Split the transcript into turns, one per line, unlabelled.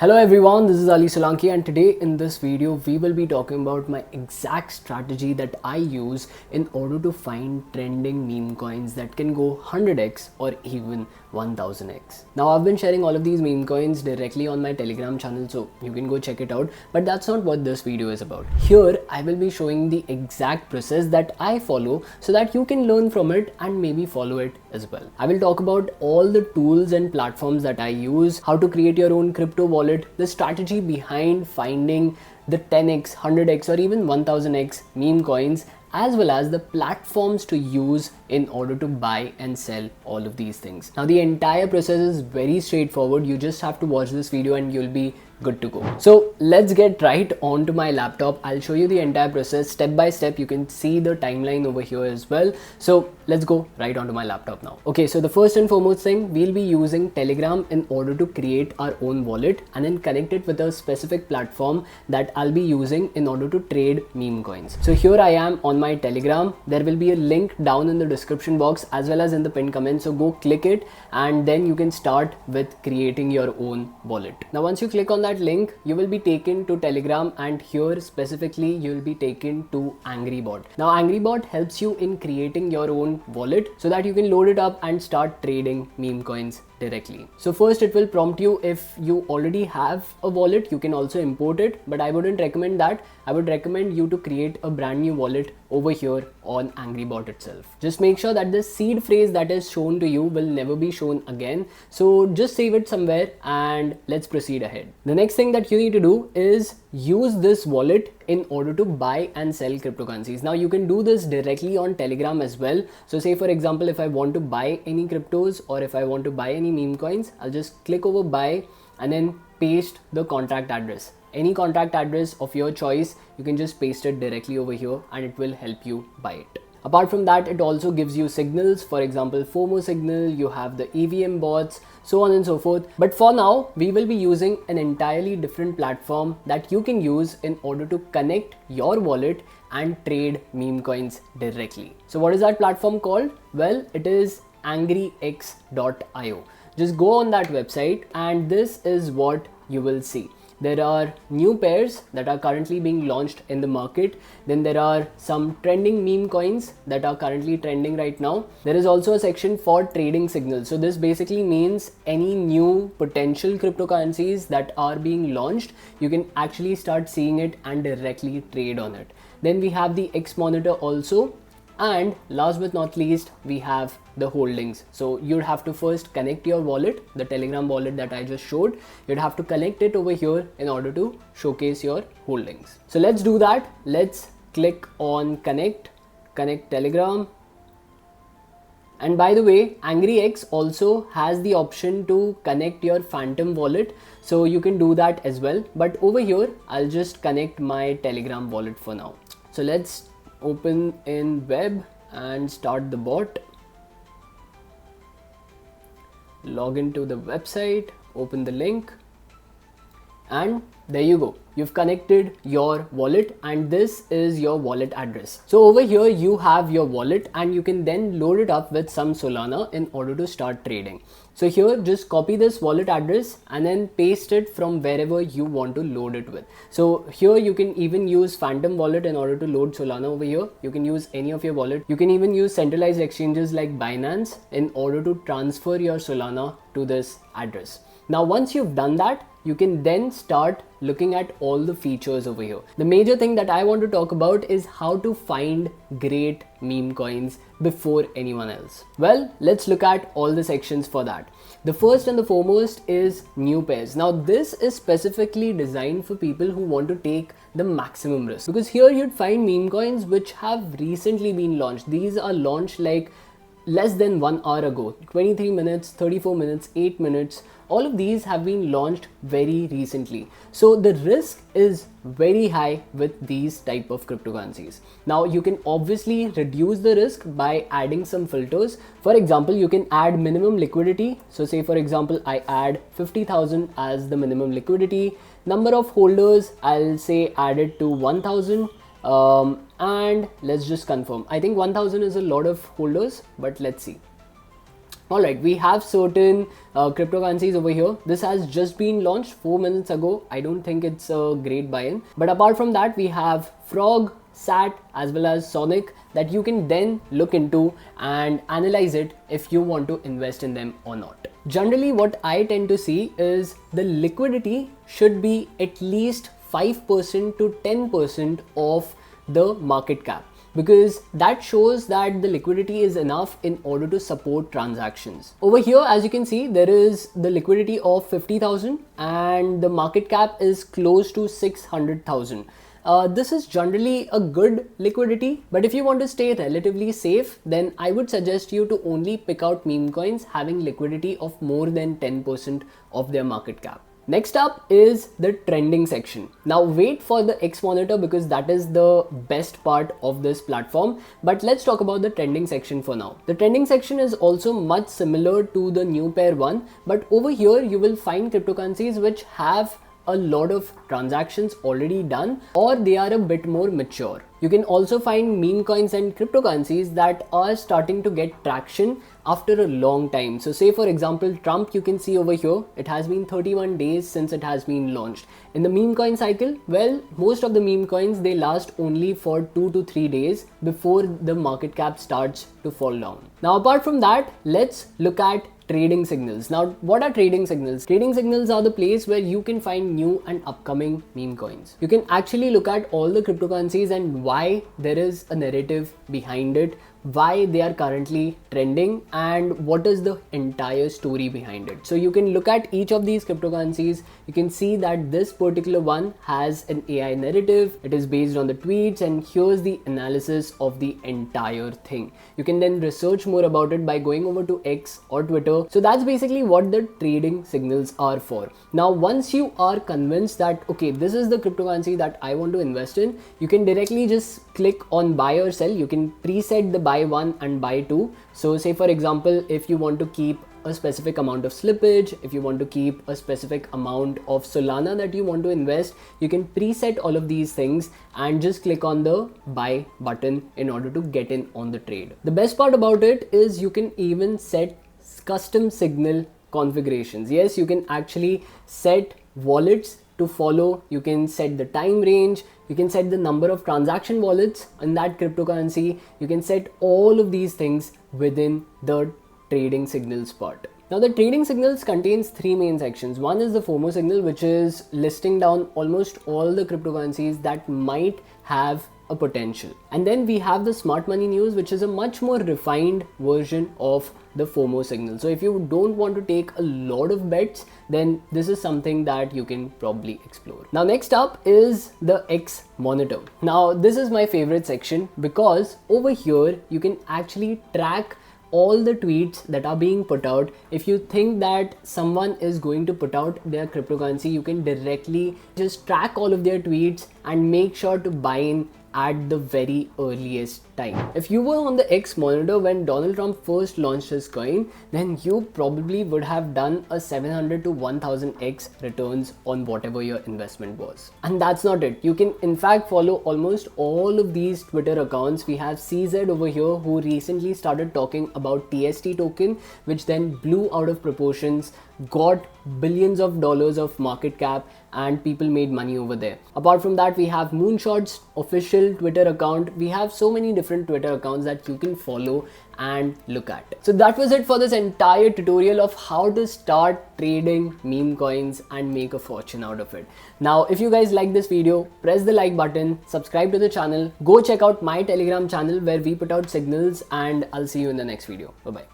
Hello everyone, this is Ali Solanki and today in this video we will be talking about my exact strategy that I use in order to find trending meme coins that can go 100x or even 1000x. Now I've been sharing all of these meme coins directly on my Telegram channel, so you can go check it out, but that's not what this video is about. Here I will be showing the exact process that I follow so that you can learn from it and maybe follow it as well. I will talk about all the tools and platforms that I use, how to create your own crypto wallet, the strategy behind finding the 10x, 100x or even 1000x meme coins, as well as the platforms to use in order to buy and sell all of these things. Now the entire process is very straightforward. You just have to watch this video and you'll be good to go. So let's get right onto my laptop. I'll show you the entire process step by step. You can see the timeline over here as well. So let's go right onto my laptop now. Okay, so the first and foremost thing, we'll be using Telegram in order to create our own wallet and then connect it with a specific platform that I'll be using in order to trade meme coins. So here I am on my Telegram. There will be a link down in the description box as well as in the pinned comment. So go click it and then you can start with creating your own wallet. Now once you click on that link, you will be taken to Telegram and here specifically you will be taken to AngryBot. Now AngryBot helps you in creating your own wallet so that you can load it up and start trading meme coins directly. So first it will prompt you if you already have a wallet, you can also import it, but I wouldn't recommend that. I would recommend you to create a brand new wallet over here on AngryBot itself. Just make sure that the seed phrase that is shown to you will never be shown again. So just save it somewhere and let's proceed ahead. The next thing that you need to do is use this wallet in order to buy and sell cryptocurrencies. Now you can do this directly on Telegram as well. So say for example, if I want to buy any cryptos or if I want to buy any meme coins, I'll just click over buy and then paste the contract address. Any contract address of your choice, you can just paste it directly over here and it will help you buy it. Apart from that, it also gives you signals, for example, FOMO signal, you have the EVM bots, so on and so forth. But for now, we will be using an entirely different platform that you can use in order to connect your wallet and trade meme coins directly. So what is that platform called? Well, it is angryx.io. Just go on that website and this is what you will see. There are new pairs that are currently being launched in the market. Then there are some trending meme coins that are currently trending right now. There is also a section for trading signals. So this basically means any new potential cryptocurrencies that are being launched, you can actually start seeing it and directly trade on it. Then we have the X monitor also. And last but not least, we have the holdings. So you'd have to first connect your wallet, the Telegram wallet that I just showed. You'd have to connect it over here in order to showcase your holdings. So let's do that. Let's click on connect Telegram. And by the way, AngryX also has the option to connect your Phantom wallet. So you can do that as well. But over here, I'll just connect my Telegram wallet for now. So let's open in web and start the bot. Log into the website, open the link, and there you go. You've connected your wallet and this is your wallet address. So over here you have your wallet and you can then load it up with some Solana in order to start trading. So here just copy this wallet address and then paste it from wherever you want to load it with. So here you can even use Phantom wallet in order to load Solana over here. You can use any of your wallet. You can even use centralized exchanges like Binance in order to transfer your Solana to this address. Now once you've done that, you can then start looking at all the features over here. The major thing that I want to talk about is how to find great meme coins before anyone else. Well, let's look at all the sections for that. The first and the foremost is new pairs. Now this is specifically designed for people who want to take the maximum risk, because here you'd find meme coins which have recently been launched. These are launched like less than 1 hour ago, 23 minutes, 34 minutes, 8 minutes. All of these have been launched very recently. So the risk is very high with these type of cryptocurrencies. Now you can obviously reduce the risk by adding some filters. For example, you can add minimum liquidity. So say for example, I add 50,000 as the minimum liquidity. Number of holders, I'll say add it to 1,000. And let's just confirm. I think 1,000 is a lot of holders, but let's see. Alright, we have certain cryptocurrencies over here. This has just been launched 4 minutes ago. I don't think it's a great buy-in. But apart from that, we have Frog, SAT, as well as Sonic that you can then look into and analyze it if you want to invest in them or not. Generally, what I tend to see is the liquidity should be at least 5% to 10% of the market cap, because that shows that the liquidity is enough in order to support transactions. Over here, as you can see, there is the liquidity of 50,000 and the market cap is close to 600,000. This is generally a good liquidity, but if you want to stay relatively safe, then I would suggest you to only pick out meme coins having liquidity of more than 10% of their market cap. Next up is the trending section. Now wait for the X monitor because that is the best part of this platform. But let's talk about the trending section for now. The trending section is also much similar to the new pair one, but over here you will find cryptocurrencies which have a lot of transactions already done, or they are a bit more mature. You can also find meme coins and cryptocurrencies that are starting to get traction after a long time. So say for example, Trump, you can see over here, it has been 31 days since it has been launched. In the meme coin cycle, well, most of the meme coins, they last only for 2 to 3 days before the market cap starts to fall down. Now, apart from that, let's look at trading signals. Now, what are trading signals? Trading signals are the place where you can find new and upcoming meme coins. You can actually look at all the cryptocurrencies and why there is a narrative behind it, why they are currently trending, and what is the entire story behind it. So you can look at each of these cryptocurrencies. You can see that this particular one has an AI narrative. It is based on the tweets, and here's the analysis of the entire thing. You can then research more about it by going over to X or Twitter. So that's basically what the trading signals are for. Now, once you are convinced that, okay, this is the cryptocurrency that I want to invest in, you can directly just click on buy or sell. You can preset the buy one and buy two. So say for example, if you want to keep a specific amount of slippage, if you want to keep a specific amount of Solana that you want to invest, you can preset all of these things and just click on the buy button in order to get in on the trade. The best part about it is you can even set custom signal configurations. Yes, you can actually set wallets to follow. You can set the time range. You can set the number of transaction wallets in that cryptocurrency. You can set all of these things within the trading signals part. Now the trading signals contains 3 main sections. One is the FOMO signal, which is listing down almost all the cryptocurrencies that might have a potential. And then we have the smart money news, which is a much more refined version of the FOMO signal. So if you don't want to take a lot of bets, then this is something that you can probably explore. Now next up is the X monitor. Now this is my favorite section because over here you can actually track all the tweets that are being put out. If you think that someone is going to put out their cryptocurrency, you can directly just track all of their tweets and make sure to buy in at the very earliest time. If you were on the X monitor when Donald Trump first launched his coin, then you probably would have done a 700 to 1000x returns on whatever your investment was. And that's not it. You can in fact follow almost all of these Twitter accounts. We have CZ over here who recently started talking about TST token, which then blew out of proportions, got billions of dollars of market cap, and people made money over there. Apart from that, we have Moonshot's official Twitter account. We have so many different Twitter accounts that you can follow and look at. So that was it for this entire tutorial of how to start trading meme coins and make a fortune out of it. Now, if you guys like this video, press the like button, subscribe to the channel, go check out my Telegram channel where we put out signals, and I'll see you in the next video. Bye-bye.